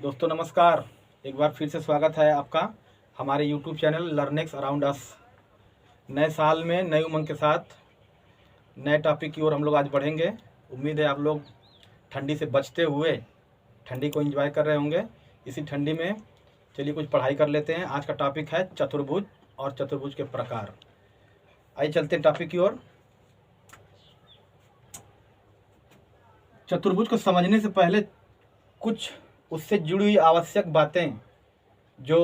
दोस्तों नमस्कार। एक बार फिर से स्वागत है आपका हमारे YouTube channel learnings around us. नए साल में नई उमंग के साथ नए टॉपिक की ओर हम लोग आज बढ़ेंगे। उम्मीद है आप लोग ठंडी से बचते हुए ठंडी को एंजॉय कर रहे होंगे। इसी ठंडी में चलिए कुछ पढ़ाई कर लेते हैं। आज का टॉपिक है चतुर्भुज और चतुर्भुज के प्रकार। आइए चलते हैं टॉपिक की ओर। चतुर्भुज को समझने से पहले कुछ उससे जुड़ी हुई आवश्यक बातें जो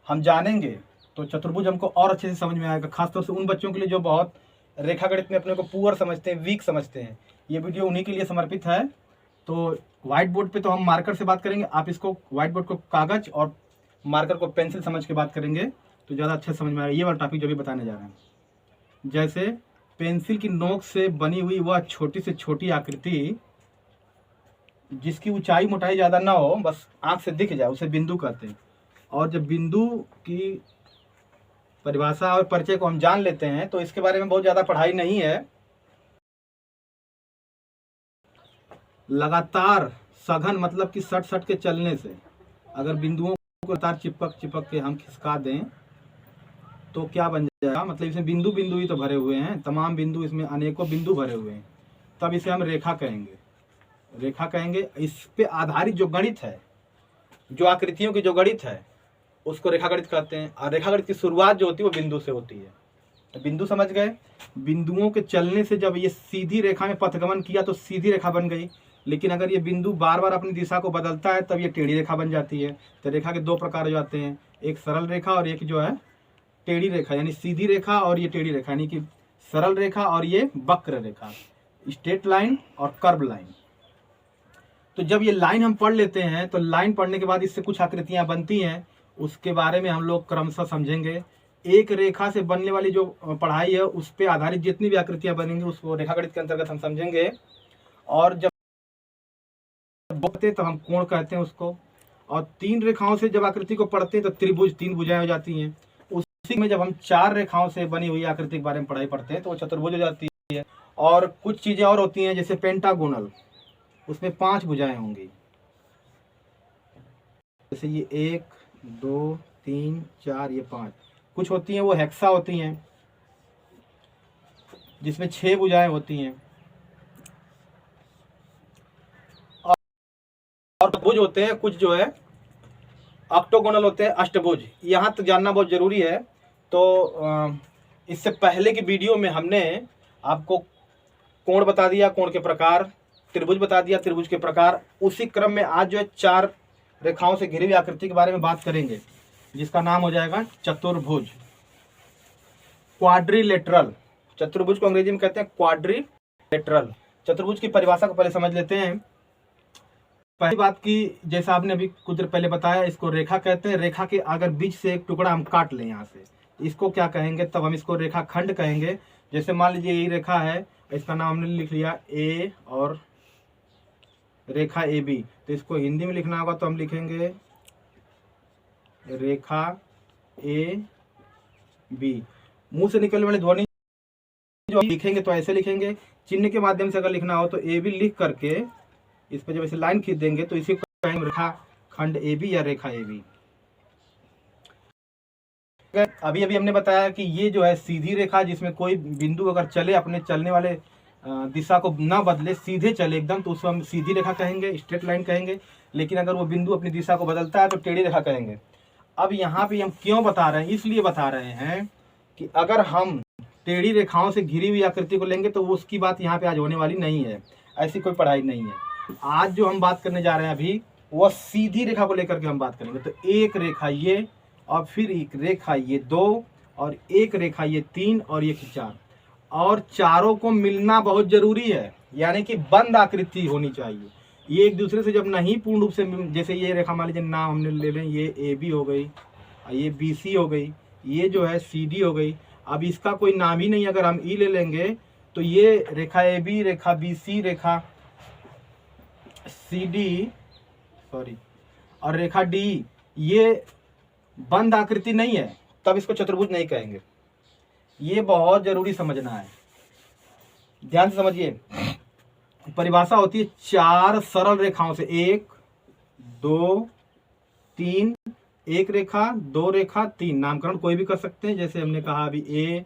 हम जानेंगे तो चतुर्भुज हमको और अच्छे से समझ में आएगा। खासतौर से उन बच्चों के लिए जो बहुत रेखागणित में अपने को पुअर समझते हैं, वीक समझते हैं। ये वीडियो उन्हीं के लिए समर्पित है। तो व्हाइट बोर्ड पे तो हम मार्कर से बात करेंगे, आप इसको व्हाइट बोर्ड को कागज और मार्कर को पेंसिल समझ के बात करेंगे तो ज़्यादा अच्छे समझ में आएगा। ये वाला टॉपिक जो भी बताने जा रहे हैं, जैसे पेंसिल की नोक से बनी हुई वह छोटी से छोटी आकृति जिसकी ऊंचाई मोटाई ज़्यादा ना हो, बस आंख से दिख जाए, उसे बिंदु कहते हैं। और जब बिंदु की परिभाषा और परिचय को हम जान लेते हैं तो इसके बारे में बहुत ज़्यादा पढ़ाई नहीं है। लगातार सघन मतलब कि सट सट के चलने से अगर बिंदुओं को लगातार चिपक के हम खिसका दें तो क्या बन जाएगा, मतलब इसमें बिंदु बिंदु ही तो भरे हुए हैं, तमाम बिंदु, इसमें अनेकों बिंदु भरे हुए हैं, तब इसे हम रेखा कहेंगे। रेखा कहेंगे। इस पे आधारित जो गणित है, जो आकृतियों की जो गणित है, उसको रेखागणित कहते हैं। और रेखागणित की शुरुआत जो होती है वो बिंदु से होती है। तो बिंदु समझ गए। बिंदुओं के चलने से जब ये सीधी रेखा में पथगमन किया तो सीधी रेखा बन गई, लेकिन अगर ये बिंदु बार बार अपनी दिशा को बदलता है तब ये टेढ़ी रेखा बन जाती है। तो रेखा के दो प्रकार हो जाते हैं, एक सरल रेखा और एक जो है टेढ़ी रेखा, यानी सीधी रेखा और ये टेढ़ी रेखा, यानी कि सरल रेखा और ये वक्र रेखा, स्ट्रेट लाइन और कर्व लाइन। तो जब ये लाइन हम पढ़ लेते हैं तो लाइन पढ़ने के बाद इससे कुछ आकृतियां बनती हैं, उसके बारे में हम लोग क्रमशः समझेंगे। एक रेखा से बनने वाली जो पढ़ाई है उस पर आधारित जितनी भी आकृतियां बनेंगी उसको रेखागणित के अंतर्गत हम समझेंगे। और जब बोलते तो हम कोण कहते हैं उसको। और तीन रेखाओं से जब आकृति को पढ़ते हैं तो त्रिभुज, तीन भुजाएं हो जाती हैं। उसी में जब हम चार रेखाओं से बनी हुई आकृति के बारे में पढ़ाई पढ़ते हैं तो वो चतुर्भुज हो जाती है। और कुछ चीजें और होती हैं जैसे पेंटागोनल, उसमें 5 भुजाएं होंगी, जैसे ये 1 2 3 4 ये 5। कुछ होती हैं वो हेक्सा होती हैं जिसमें 6 भुजाएं होती हैं। और भुज होते हैं कुछ जो है ऑक्टोगोनल होते हैं, अष्टभुज। यहाँ तो जानना बहुत जरूरी है। तो इससे पहले की वीडियो में हमने आपको कोण बता दिया, कोण के प्रकार, त्रिभुज बता दिया, त्रिभुज के प्रकार। उसी क्रम में आज जो है 4 रेखाओं से घिरी हुई आकृति के बारे में बात करेंगे जिसका नाम हो जाएगा चतुर्भुज, क्वाड्रिलेटरल। चतुर्भुज को अंग्रेजी में कहते हैं क्वाड्रिलेटरल। चतुर्भुज की परिभाषा को पहले समझ लेते हैं। पहली बात की, जैसा आपने अभी कुछ देर पहले बताया, इसको रेखा कहते हैं। रेखा के अगर बीच से एक टुकड़ा हम काट लें यहाँ से, इसको क्या कहेंगे, तब हम इसको रेखा खंड कहेंगे। जैसे मान लीजिए यही रेखा है, इसका नाम हमने लिख लिया ए और रेखा ए बी, तो इसको हिंदी में लिखना होगा तो हम लिखेंगे रेखा ए बी। मुंह से निकलने वाली ध्वनि जो लिखेंगे तो ऐसे लिखेंगे। चिन्ह के माध्यम से अगर लिखना हो तो ए बी लिख करके इस पर जब ऐसे लाइन खींच देंगे तो इसी को कहेंगे रेखा खंड ए बी या रेखा ए बी। अभी अभी हमने बताया कि ये जो है सीधी रेखा, जिसमें कोई बिंदु अगर चले, अपने चलने वाले दिशा को ना बदले, सीधे चले एकदम, तो उसको हम सीधी रेखा कहेंगे, स्ट्रेट लाइन कहेंगे। लेकिन अगर वो बिंदु अपनी दिशा को बदलता है तो टेढ़ी रेखा कहेंगे। अब यहाँ पे हम क्यों बता रहे हैं, इसलिए बता रहे हैं कि अगर हम टेढ़ी रेखाओं से घिरी हुई आकृति को लेंगे तो उसकी बात यहाँ पे आज होने वाली नहीं है, ऐसी कोई पढ़ाई नहीं है। आज जो हम बात करने जा रहे हैं अभी वह सीधी रेखा को लेकर के हम बात करेंगे। तो एक रेखा ये, और फिर एक रेखा ये 2, और एक रेखा ये 3, और ये 4, और चारों को मिलना बहुत जरूरी है, यानी कि बंद आकृति होनी चाहिए। ये एक दूसरे से जब नहीं पूर्ण रूप से, जैसे ये रेखा मान लीजिए नाम हमने ले लें, ये ए बी हो गई, ये बी सी हो गई, ये जो है सी डी हो गई। अब इसका कोई नाम ही नहीं, अगर हम ई ले लेंगे तो ये रेखा ए बी, रेखा बी सी, रेखा सी डी, सॉरी, और रेखा डी, ये बंद आकृति नहीं है, तब इसको चतुर्भुज नहीं कहेंगे। ये बहुत जरूरी समझना है, ध्यान से समझिए। परिभाषा होती है 4 सरल रेखाओं से, 1 2 3, 1 रेखा, 2 रेखा, 3, नामकरण कोई भी कर सकते हैं। जैसे हमने कहा अभी ए,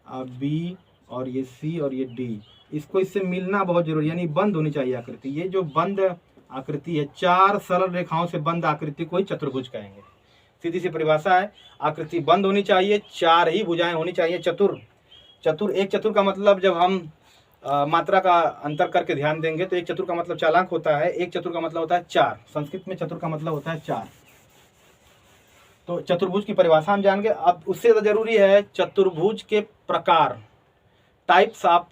बी और ये सी और ये डी, इसको इससे मिलना बहुत जरूरी, यानी बंद होनी चाहिए आकृति। ये जो बंद आकृति है, 4 सरल रेखाओं से बंद आकृति को ही चतुर्भुज कहेंगे। सीधी सी परिभाषा है, आकृति बंद होनी चाहिए, 4 ही भुजाएं होनी चाहिए। चतुर, एक चतुर का मतलब, जब हम मात्रा का अंतर करके ध्यान देंगे तो एक चतुर का मतलब चालाक होता है, एक चतुर का मतलब होता है 4। संस्कृत में चतुर का मतलब होता है 4। तो चतुर्भुज की परिभाषा हम जान गए। अब उससे ज़्यादा जरूरी है चतुर्भुज के प्रकार, टाइप्स ऑफ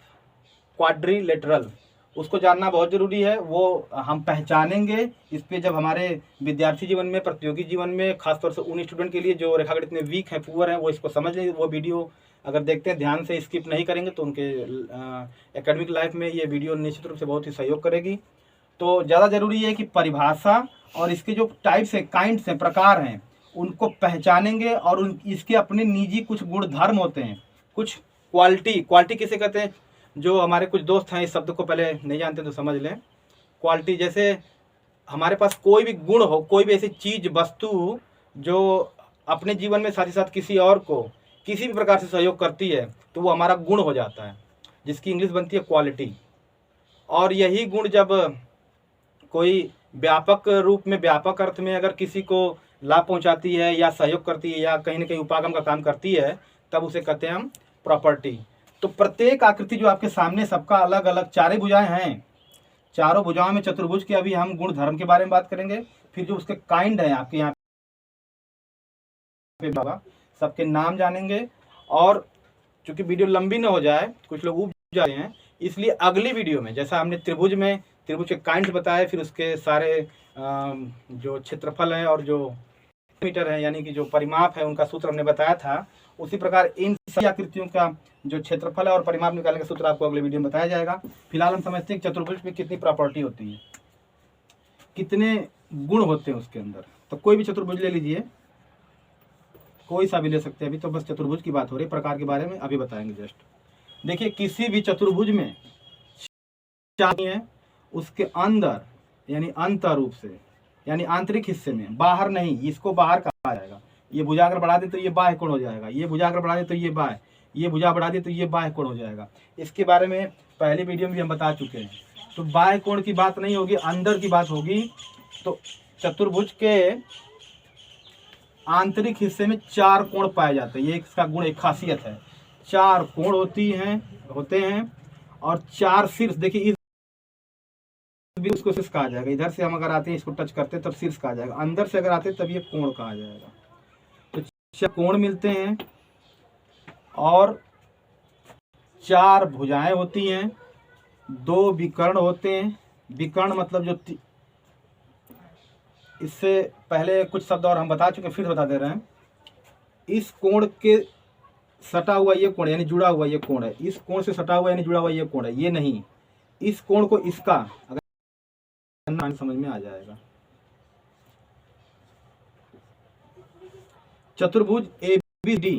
क्वाड्रिलेटरल, उसको जानना बहुत जरूरी है। वो हम पहचानेंगे इस पे जब हमारे विद्यार्थी जीवन में, प्रतियोगी जीवन में, खासतौर से उन स्टूडेंट के लिए जो रेखागणित में वीक हैं, पुअर हैं, वो इसको समझ लेंगे। वो वीडियो अगर देखते हैं, ध्यान से स्किप नहीं करेंगे तो उनके एकेडमिक लाइफ में ये वीडियो निश्चित रूप से बहुत ही सहयोग करेगी। तो ज़्यादा जरूरी है कि परिभाषा और इसके जो टाइप्स हैं, काइंड्स हैं, प्रकार हैं, उनको पहचानेंगे। और इसके अपने निजी कुछ गुण धर्म होते हैं, कुछ क्वालिटी किसे कहते हैं, जो हमारे कुछ दोस्त हैं इस शब्द को पहले नहीं जानते तो समझ लें। क्वालिटी, जैसे हमारे पास कोई भी गुण हो, कोई भी ऐसी चीज़, वस्तु जो अपने जीवन में साथ ही साथ किसी और को किसी भी प्रकार से सहयोग करती है, तो वो हमारा गुण हो जाता है, जिसकी इंग्लिश बनती है क्वालिटी। और यही गुण जब कोई व्यापक रूप में, व्यापक अर्थ में अगर किसी को लाभ पहुंचाती है या सहयोग करती है या कहीं ना कहीं उपागम का काम करती है, तब उसे कहते हैं हम प्रॉपर्टी। तो प्रत्येक आकृति जो आपके सामने, सबका अलग अलग 4 भुजाएं हैं। चारों भुजाओं में चतुर्भुज के अभी हम गुण धर्म के बारे में बात करेंगे। फिर जो उसके काइंड हैं आपके यहाँ पे, सबके नाम जानेंगे। और चूंकि वीडियो लंबी ना हो जाए, कुछ लोग ऊब जाते हैं, इसलिए अगली वीडियो में, जैसा हमने त्रिभुज के काइंड बताए, फिर उसके सारे जो क्षेत्रफल है और जो मीटर है, यानी कि जो परिमाप है, उनका सूत्र हमने बताया था, उसी प्रकार इन सभी आकृतियों का जो क्षेत्रफल है और परिमाप निकालने का सूत्र आपको अगले वीडियो में बताया जाएगा। फिलहाल हम समझते हैं कि चतुर्भुज में कितनी प्रॉपर्टी होती है, कितने गुण होते हैं उसके अंदर। तो कोई भी चतुर्भुज ले लीजिए, कोई सा भी ले सकते हैं। अभी तो बस चतुर्भुज की बात हो रही है, प्रकार के बारे में अभी बताएंगे जस्ट। देखिए, किसी भी चतुर्भुज में 4 है, उसके अंदर यानी अंत रूप से, यानी आंतरिक हिस्से में, बाहर नहीं, इसको बाहर कहा जाएगा। ये भुजा अगर बढ़ा दे तो ये बाह्य कोण हो जाएगा, ये भुजा अगर बढ़ा दे तो ये बाह्य, ये भुजा बढ़ा दे तो ये बाह्य कोण हो जाएगा। इसके बारे में पहली वीडियो में भी हम बता चुके हैं। तो बाह्य कोण की बात नहीं होगी, अंदर की बात होगी। तो चतुर्भुज के आंतरिक हिस्से में 4 कोण पाए जाते हैं। ये इसका गुण, एक खासियत है। 4 कोण होते हैं और 4 शीर्ष। देखिए, उसको शीर्ष कहा जाएगा। इधर से हम अगर आते हैं, इसको टच करते हैं, तब शीर्ष कहा जाएगा। अंदर से अगर आते हैं तब ये कोण कहा जाएगा। तो 4 कोण मिलते हैं और 4 भुजाएं होती हैं, 2 विकर्ण होते हैं। विकर्ण मतलब जो, इससे पहले कुछ शब्द और हम बता चुके, फिर बता दे रहे हैं। इस कोण के सटा हुआ ये कोण, यानी जुड़ा हुआ ये कोण है। इस कोण से सटा हुआ यानी जुड़ा हुआ ये कोण है, ये नहीं। इस कोण को इसका, अगर समझ में आ जाएगा। चतुर्भुज ABCD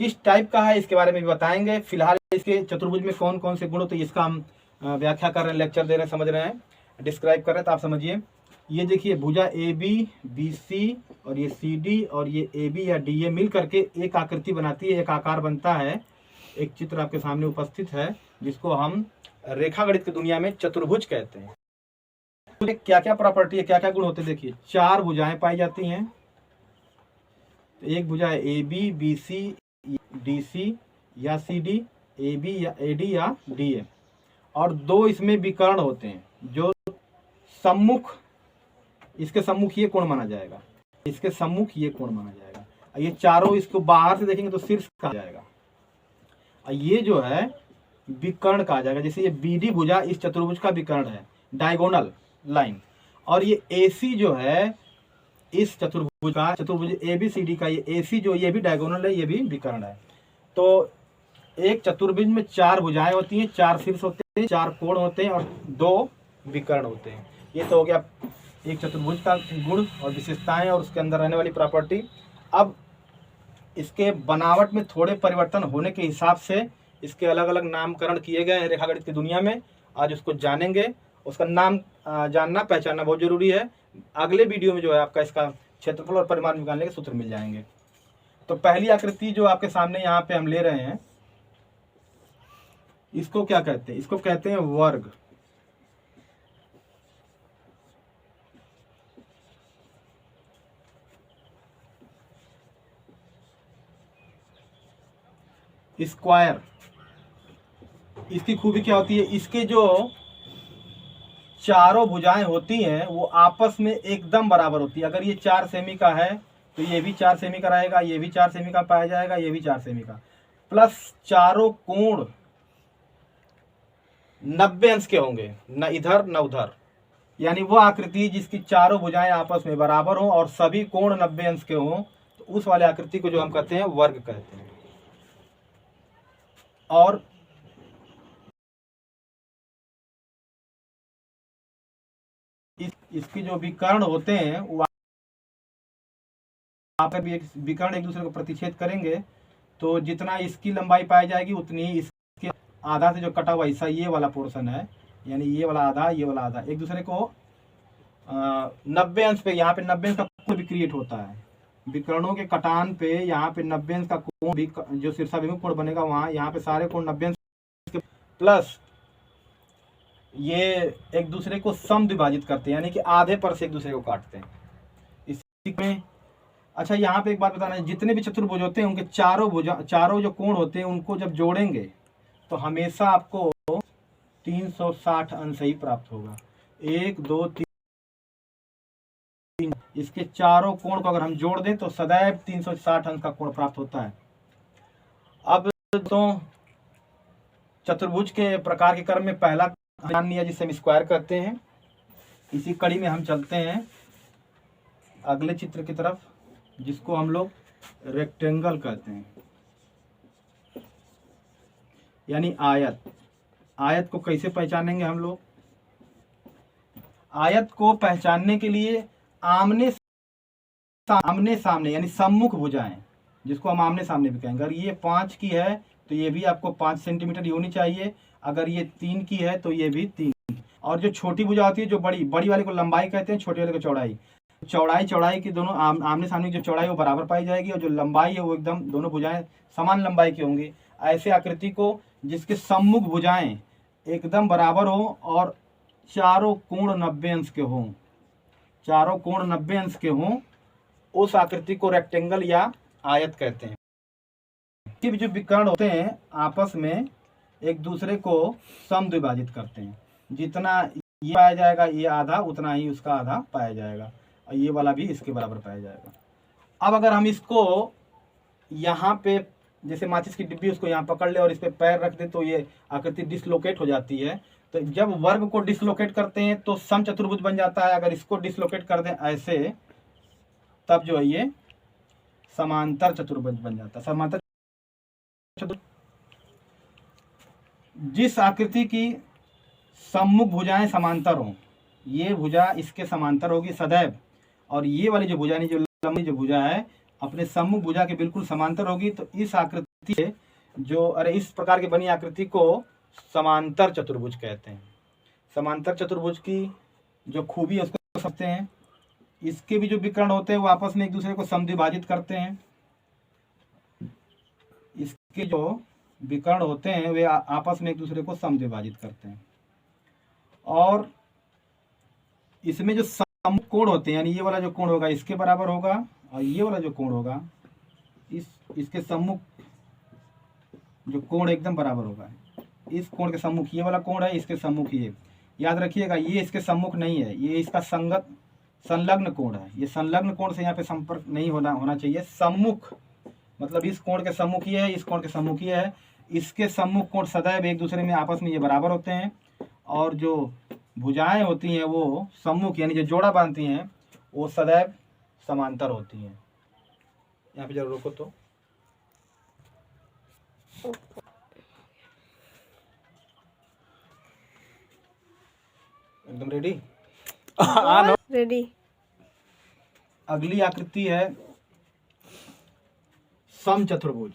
किस टाइप का है, इसके बारे में भी बताएंगे। फिलहाल इसके चतुर्भुज में कौन कौन से गुण होते हैं, इसका हम व्याख्या कर रहे हैं, लेक्चर दे रहे हैं, समझ रहे हैं, डिस्क्राइब कर रहे हैं। तो आप समझिए, ये देखिए, भुजा AB, BC और ये CD और ये AB या DA मिल करके एक आकृति बनाती है, एक आकार बनता है। एक चित्र आपके सामने उपस्थित है, जिसको हम रेखागणित की दुनिया में चतुर्भुज कहते हैं। तो क्या क्या प्रॉपर्टी है, क्या क्या गुण होते हैं, देखिए। 4 भुजाएं पाई जाती हैं। तो एक भुजा है AB, BC, DC या CD, AB या AD या DA। और 2 इसमें विकर्ण होते हैं, जो सम्मुख, इसके सम्मुख ये कोण माना जाएगा, इसके सम्मुख ये कोण माना जाएगा। ये चारों इसको बाहर से देखेंगे तो शीर्ष कहा जाएगा। और ये जो है विकर्ण कहा जाएगा। जैसे ये BD भुजा इस चतुर्भुज का विकर्ण है, डायगोनल लाइन। और ये AC जो है इस चतुर्भुज ABCD का, ये AC जो, ये भी डायगोनल है, ये भी विकर्ण है। तो एक चतुर्भुज में 4 भुजाएं होती हैं, 4 शीर्ष होते हैं, 4 कोण होते हैं और 2 विकर्ण होते हैं। ये तो हो गया एक चतुर्भुज का गुण और विशेषताएं और उसके अंदर रहने वाली प्रॉपर्टी। अब इसके बनावट में थोड़े परिवर्तन होने के हिसाब से इसके अलग अलग नामकरण किए गए हैं रेखागणित की दुनिया में। आज उसको जानेंगे उसका नाम जानना पहचानना बहुत जरूरी है। अगले वीडियो में जो है आपका इसका क्षेत्रफल और परिमाण निकालने के सूत्र मिल जाएंगे। तो पहली आकृति जो आपके सामने यहाँ पे हम ले रहे हैं, इसको क्या कहते हैं? इसको कहते हैं वर्ग। स्क्वायर। इसकी खूबी क्या होती है? इसके जो चारों भुजाएं होती हैं वो आपस में एकदम बराबर होती है। अगर ये 4 सेमी का है तो ये भी 4 सेमी का रहेगा, ये भी 4 सेमी का पाया जाएगा, ये भी 4 सेमी का, प्लस चारों कोण 90 अंश के होंगे, न इधर न उधर। यानी वो आकृति जिसकी चारों भुजाएं आपस में बराबर हो और सभी कोण 90 अंश के हों, तो उस वाले आकृति को जो हम कहते हैं वर्ग कहते हैं। और इसके जो विकर्ण होते हैं वो आप भी एक विकर्ण एक दूसरे को प्रतिच्छेद करेंगे, तो जितना इसकी लंबाई पाई जाएगी उतनी ही इसके आधा से जो कटा हुआ हिस्सा ये वाला पोर्शन है, यानी ये वाला आधा, ये वाला आधा, एक दूसरे को 90 अंश पे, यहाँ पे 90 अंश का कोण भी क्रिएट होता है। विकर्णों के कटान पे यहाँ पे 90 अंश का कोण भी, जो शीर्षाभिमुख कोण बनेगा वहाँ, यहाँ पे सारे कोण 90 अंश के, प्लस ये एक दूसरे को समद्विभाजित करते हैं, यानी कि आधे पर से एक दूसरे को काटते हैं। इसी में अच्छा यहाँ पे एक बात बताना है, जितने भी चतुर्भुज होते हैं उनके चारों जो कोण होते हैं उनको जब जोड़ेंगे तो हमेशा आपको 360 अंश ही प्राप्त होगा। 1 2 3, इसके चारों कोण को अगर हम जोड़ दें तो सदैव 360 अंश का कोण प्राप्त होता है। अब तो चतुर्भुज के प्रकार के क्रम में पहला जान लिया जिसे हम स्क्वायर कहते हैं। इसी कड़ी में हम चलते हैं अगले चित्र की तरफ, जिसको हम लोग रेक्टेंगल कहते हैं, यानी आयत। आयत को कैसे पहचानेंगे हम लोग? आयत को पहचानने के लिए आमने सामने यानी सम्मुख भुजाएं, जिसको हम आमने सामने भी कहेंगे। अगर ये 5 की है तो ये भी आपको 5 सेंटीमीटर ही होनी चाहिए। अगर ये 3 की है तो ये भी 3। और जो छोटी भुजा होती है, जो बड़ी वाले को लंबाई कहते हैं, छोटे वाले को चौड़ाई। चौड़ाई की दोनों आमने सामने की जो चौड़ाई वो बराबर पाई जाएगी, और जो लंबाई है वो एकदम दोनों भुजाएं समान लंबाई की होंगी। ऐसे आकृति को जिसके सम्मुख भुजाएं एकदम बराबर हो और चारों कोण 90 अंश के हों, चारों कोण 90 अंश के हों, उस आकृति को रेक्टेंगल या आयत कहते हैं। कि जो विकर्ण होते हैं आपस में एक दूसरे को समद्विभाजित करते हैं। जितना ये पाया जाएगा ये आधा, उतना ही उसका आधा पाया जाएगा, और ये वाला भी इसके बराबर पाया जाएगा। अब अगर हम इसको यहाँ पे जैसे माचिस की डिब्बी, उसको यहाँ पकड़ ले और इस पे पैर रख दे तो ये आकृति डिसलोकेट हो जाती है। तो जब वर्ग को डिसलोकेट करते हैं तो समचतुर्भुज बन जाता है। अगर इसको डिसलोकेट कर दें ऐसे, तब जो है ये समांतर चतुर्भुज बन जाता है। समांतर जिस आकृति की सम्मुख भुजाएं समांतर हों, ये भुजा इसके समांतर होगी सदैव, और ये वाली जो भुजा, जो लंबी जो भुजा है अपने सम्मुख भुजा के बिल्कुल समांतर होगी। तो इस आकृति से इस प्रकार की बनी आकृति को समांतर चतुर्भुज कहते हैं। समांतर चतुर्भुज की जो खूबी है उसको समझते हैं। इसके भी जो विकर्ण होते हैं वो आपस में एक दूसरे को समद्विभाजित करते हैं। इसके जो विकर्ण होते हैं वे आपस में एक दूसरे को समद्विभाजित करते हैं। और इसमें जो सम्मुख कोण होते हैं, यानी ये वाला जो कोण होगा इसके बराबर होगा, और ये वाला जो कोण होगा इसके सम्मुख जो कोण एकदम बराबर होगा। इस कोण के सम्मुख ये वाला कोण है, इसके सम्मुख ये। याद रखिएगा ये इसके सम्मुख नहीं है, ये इसका संलग्न कोण है। ये संलग्न कोण से यहाँ पे संपर्क नहीं होना चाहिए। सम्मुख मतलब इस कोण के सम्मुख ये है, इस कोण के सम्मुख ये है। इसके सम्मुख कोण सदैव एक दूसरे में आपस में ये बराबर होते हैं, और जो भुजाएं होती हैं वो सम्मुख यानी जो जोड़ा बांधती हैं वो सदैव समांतर होती हैं। यहाँ पे जरा रोको तो। एकदम रेडी? रेडी। अगली आकृति है समचतुर्भुज।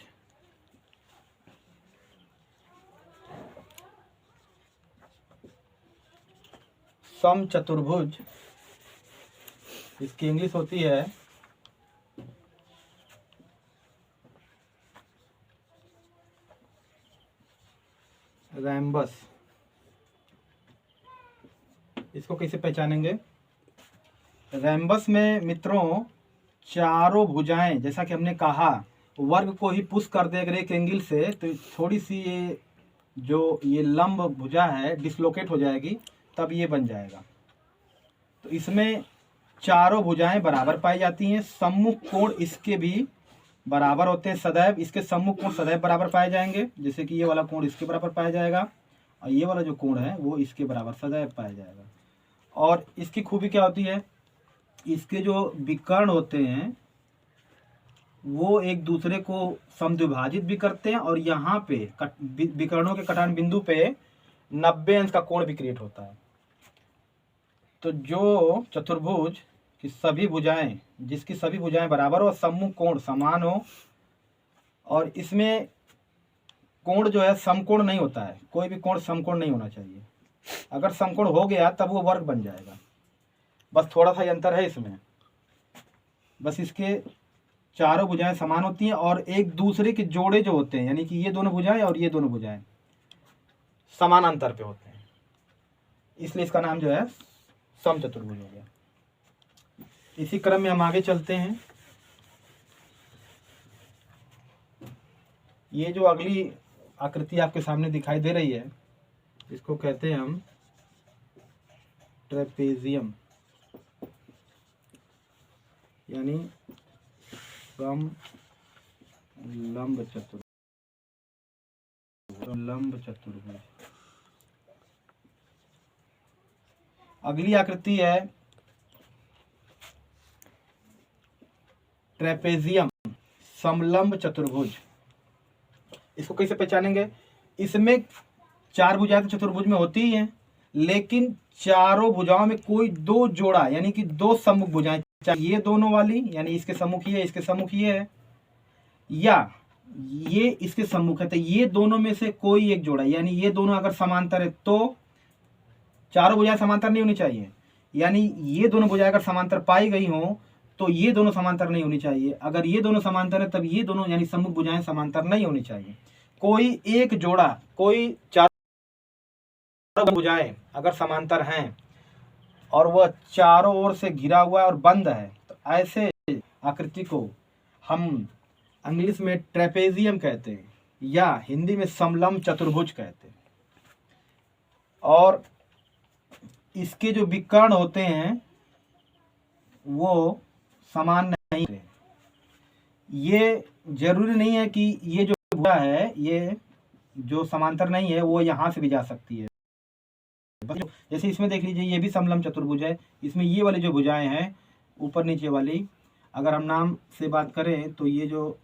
समचतुर्भुज, इसकी इंग्लिश होती है रैम्बस। इसको कैसे पहचानेंगे? रैम्बस में मित्रों चारों भुजाएं, जैसा कि हमने कहा, वर्ग को ही पुश कर दे अगर एक एंगल से, तो थोड़ी सी ये जो ये लंब भुजा है डिसलोकेट हो जाएगी, तब ये बन जाएगा। तो इसमें चारों भुजाएं बराबर पाई जाती हैं। सम्मुख कोण इसके भी बराबर होते हैं सदैव। इसके सम्मुख कोण सदैव बराबर पाए जाएंगे, जैसे कि ये वाला कोण इसके बराबर पाया जाएगा और ये वाला जो कोण है वो इसके बराबर सदैव पाया जाएगा। और इसकी खूबी क्या होती है? इसके जो विकर्ण होते हैं वो एक दूसरे को समद्विभाजित भी करते हैं और यहाँ पे विकर्णों के कटान बिंदु पे 90 अंश का कोण भी क्रिएट होता है। तो जो चतुर्भुज की सभी भुजाएं, जिसकी सभी भुजाएं बराबर हो, सम्मुख कोण समान हो, और इसमें कोण जो है समकोण नहीं होता है, कोई भी कोण समकोण नहीं होना चाहिए। अगर समकोण हो गया तब वो वर्ग बन जाएगा। बस थोड़ा सा अंतर है इसमें। बस इसके चारों भुजाएं समान होती हैं और एक दूसरे के जोड़े जो होते हैं, यानी कि ये दोनों भुजाएं और ये दोनों भुजाएं समान अंतर पे होते हैं, इसलिए इसका नाम जो है समचतुर्भुज हो गया। इसी क्रम में हम आगे चलते हैं। ये जो अगली आकृति आपके सामने दिखाई दे रही है, इसको कहते हैं हम ट्रेपेजियम, यानी लंब चतुर्भुज। अगली आकृति है ट्रेपेजियम, समलंब चतुर्भुज। इसको कैसे पहचानेंगे? इसमें चार भुजाएं तो चतुर्भुज में होती ही हैं, लेकिन चारों भुजाओं में कोई दो जोड़ा, यानी कि दो सम्मुख भुजाएं, चाहे ये दोनों वाली, यानी इसके सम्मुख ये है, इसके सम्मुख ये है, या ये इसके सम्मुख है, तो ये दोनों में से कोई एक जोड़ा, यानी ये दोनों अगर समांतर है तो चारों भुजाएं समांतर नहीं होनी चाहिए। यानी ये दोनों भुजाएं अगर समांतर पाई गई हो तो ये दोनों समांतर नहीं होनी चाहिए। अगर ये दोनों समांतर है तब ये दोनों यानी सम्मुख भुजाएं समांतर नहीं होनी चाहिए। कोई एक जोड़ा, कोई चारों भुजाएं अगर समांतर हैं और वह चारों ओर से घिरा हुआ और बंद है, तो ऐसे आकृति को हम इंग्लिश में ट्रेपेजियम कहते हैं या हिंदी में समलंब चतुर्भुज कहते हैं। और इसके जो विकर्ण होते हैं वो समान नहीं है। ये जरूरी नहीं है कि ये जो भुजा है, ये जो समांतर नहीं है वो यहाँ से भी जा सकती है। जैसे इसमें देख लीजिए, ये भी समलंब चतुर्भुज है। इसमें ये वाली जो भुजाएं हैं ऊपर नीचे वाली, अगर हम नाम से बात करें तो ये जो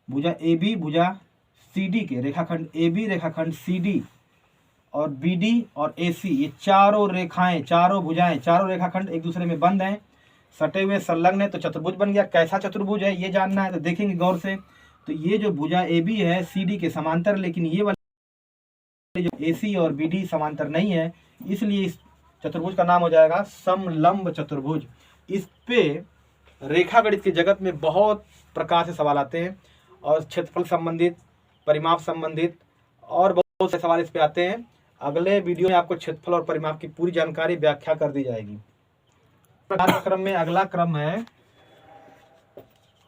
भुजा AB, भुजा CD के रेखाखंड AB, रेखाखंड CD और BD और AC, ये चारों रेखाएं, चारों भुजाएं, चारों रेखाखंड एक दूसरे में बंद हैं, सटे हुए संलग्न है, तो चतुर्भुज बन गया। कैसा चतुर्भुज है ये जानना है तो देखेंगे गौर से। तो ये जो भुजा AB है CD के समांतर, लेकिन ये वाले जो AC और BD समांतर नहीं है, इसलिए इस चतुर्भुज का नाम हो जाएगा समलंब चतुर्भुज। इस पे रेखा गणित के जगत में बहुत प्रकार से सवाल आते हैं और क्षेत्रफल संबंधित, परिमाप संबंधित और बहुत से सवाल इस पे आते हैं। अगले वीडियो में आपको क्षेत्रफल और परिमाप की पूरी जानकारी व्याख्या कर दी जाएगी। क्रम में अगला क्रम है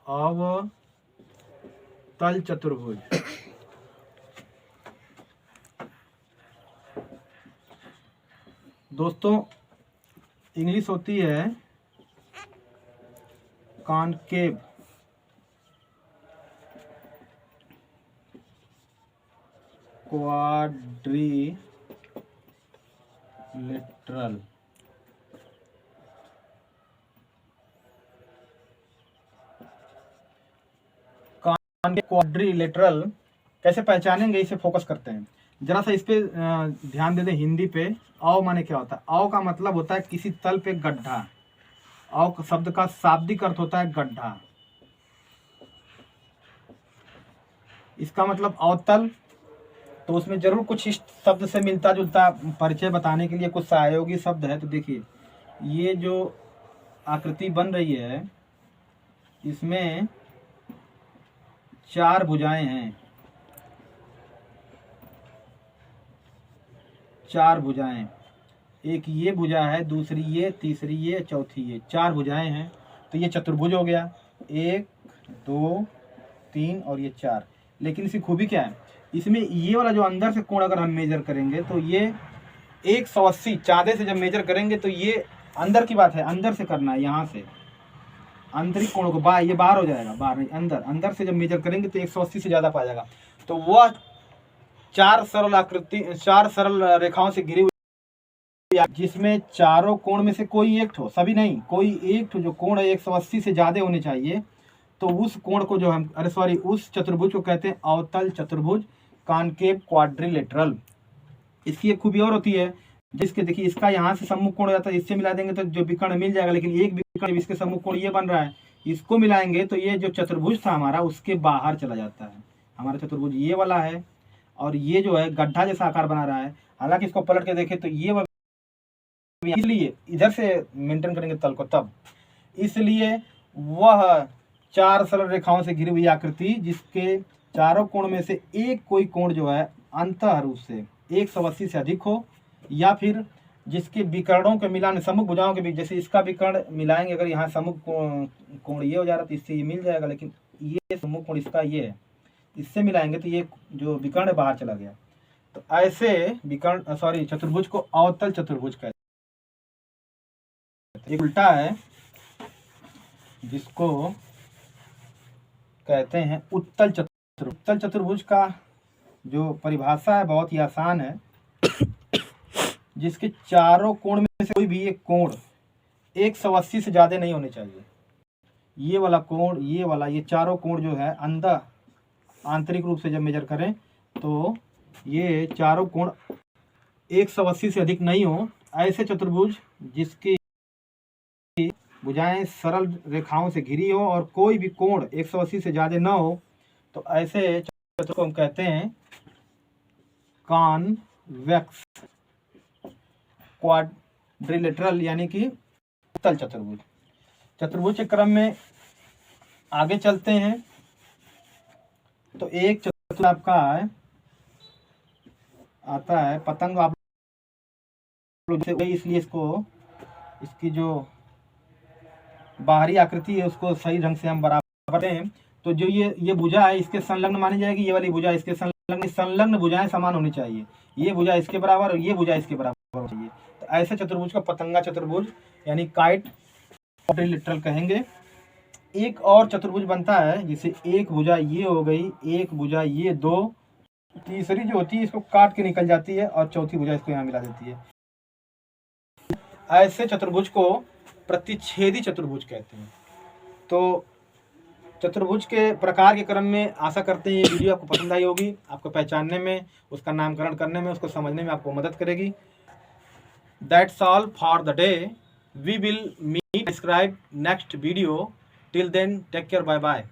अवतल चतुर्भुज। दोस्तों इंग्लिश होती है कॉनकेव, क्वाड्रिलेटरल। क्वाड्रिलेटरल कैसे पहचानेंगे, इसे फोकस करते हैं जरा सा। इस पे ध्यान दे दें हिंदी पे। अव माने क्या होता है? अव का मतलब होता है किसी तल पे गड्ढा। अव शब्द का शाब्दिक अर्थ होता है गड्ढा। इसका मतलब अवतल तो उसमें जरूर कुछ इस शब्द से मिलता जुलता परिचय बताने के लिए कुछ सहयोगी शब्द है। तो देखिए ये जो आकृति बन रही है इसमें 4 भुजाएं हैं, 4 भुजाएं, एक ये भुजा है, दूसरी ये, तीसरी ये, चौथी ये, 4 भुजाएं हैं। तो ये चतुर्भुज हो गया, 1 2 3 और ये 4। लेकिन इसकी खूबी क्या है, इसमें ये वाला जो अंदर से कोण अगर हम मेजर करेंगे तो ये 180 चाँदे से जब मेजर करेंगे तो ये अंदर की बात है, अंदर से करना है, यहाँ से आंतरिक कोण को ये बाहर हो जाएगा, बाहर नहीं अंदर से जब मेजर करेंगे तो 180 से ज़्यादा पाया जाएगा। तो वह 4 सरल रेखाओं से घिरी हुई जिसमें चारों कोण में से कोई एक ठो, सभी नहीं, कोई एक ठो जो कोण है 180 से ज़्यादा होने चाहिए। तो उस कोण को जो हम उस चतुर्भुज को कहते हैं अवतल चतुर्भुज, कॉनकेव क्वाड्रिलेटरल। इसकी एक खूबी और होती है, जिसके देखिए इसका यहाँ से सम्मुख कोण हो जाता है, इससे मिला देंगे तो जो विकर्ण मिल जाएगा, लेकिन एक विकर्ण इसके सम्मुख कोण ये बन रहा है, इसको मिलाएंगे तो ये जो चतुर्भुज था हमारा उसके बाहर चला जाता है। हमारा चतुर्भुज ये वाला है और ये जो है गड्ढा जैसा आकार बना रहा है। हालांकि इसको पलट के देखें तो ये इसलिए इधर से मेंटेन करेंगे तल को, तब इसलिए वह 4 सरल रेखाओं से घिरी हुई आकृति जिसके चारों कोण में से एक कोई कोण जो है अंतः रूप से 180 से अधिक हो, या फिर जिसके विकर्णों के मिलान सम्मुख भुजाओं के बीच, जैसे इसका विकर्ण मिलाएंगे अगर यहाँ सम्मुख कोण ये हो जा रहा है तो इससे ये मिल जाएगा, लेकिन ये सम्मुख कोण इसका ये है, इससे मिलाएंगे तो ये जो विकर्ण बाहर चला गया। तो ऐसे विकर्ण चतुर्भुज को अवतल चतुर्भुज कहते हैं। एक उल्टा है जिसको कहते हैं उत्तल चतुर्भुज। उत्तल चतुर्भुज का जो परिभाषा है बहुत ही आसान है, जिसके चारों कोण में से कोई भी एक कोण 180 से ज़्यादा नहीं होने चाहिए। ये वाला कोण, ये वाला, ये चारों कोण जो है अंदर आंतरिक रूप से जब मेजर करें तो ये चारों कोण 180 से अधिक नहीं हो। ऐसे चतुर्भुज जिसकी भुजाएं सरल रेखाओं से घिरी हो और कोई भी कोण 180 से ज़्यादा न हो, तो ऐसे चतुर्भुज को हम कहते हैं कॉन्वेक्स क्वाड्रिलेटरल, यानी कि उत्तल चतुर्भुज। चतुर्भुज के क्रम में आगे चलते हैं तो एक चतुर्भुज आपका आता है पतंग, आप इसलिए इसकी जो बाहरी आकृति है उसको सही ढंग से हम बराबर हैं। तो जो ये भुजा है इसके संलग्न मानी जाएगी, ये वाली भुजा इसके संलग्न भुजाएं समान होनी चाहिए, ये भुजा इसके बराबर और ये भुजा इसके बराबर होनी चाहिए। तो ऐसे चतुर्भुज का पतंगा चतुर्भुज यानी काइट क्वाड्रिलेटरल कहेंगे। एक और चतुर्भुज बनता है जिसे एक भुजा ये हो गई, एक भुजा ये, 2, तीसरी जो होती है इसको काट के निकल जाती है और चौथी भुजा इसको यहाँ मिला देती है। ऐसे चतुर्भुज को प्रतिच्छेदी चतुर्भुज कहते हैं। तो चतुर्भुज के प्रकार के क्रम में आशा करते हैं ये वीडियो आपको पसंद आई होगी, आपको पहचानने में, उसका नामकरण करने में, उसको समझने में आपको मदद करेगी। That's all for the day. We will meet, subscribe next video. Till then, take care. Bye bye.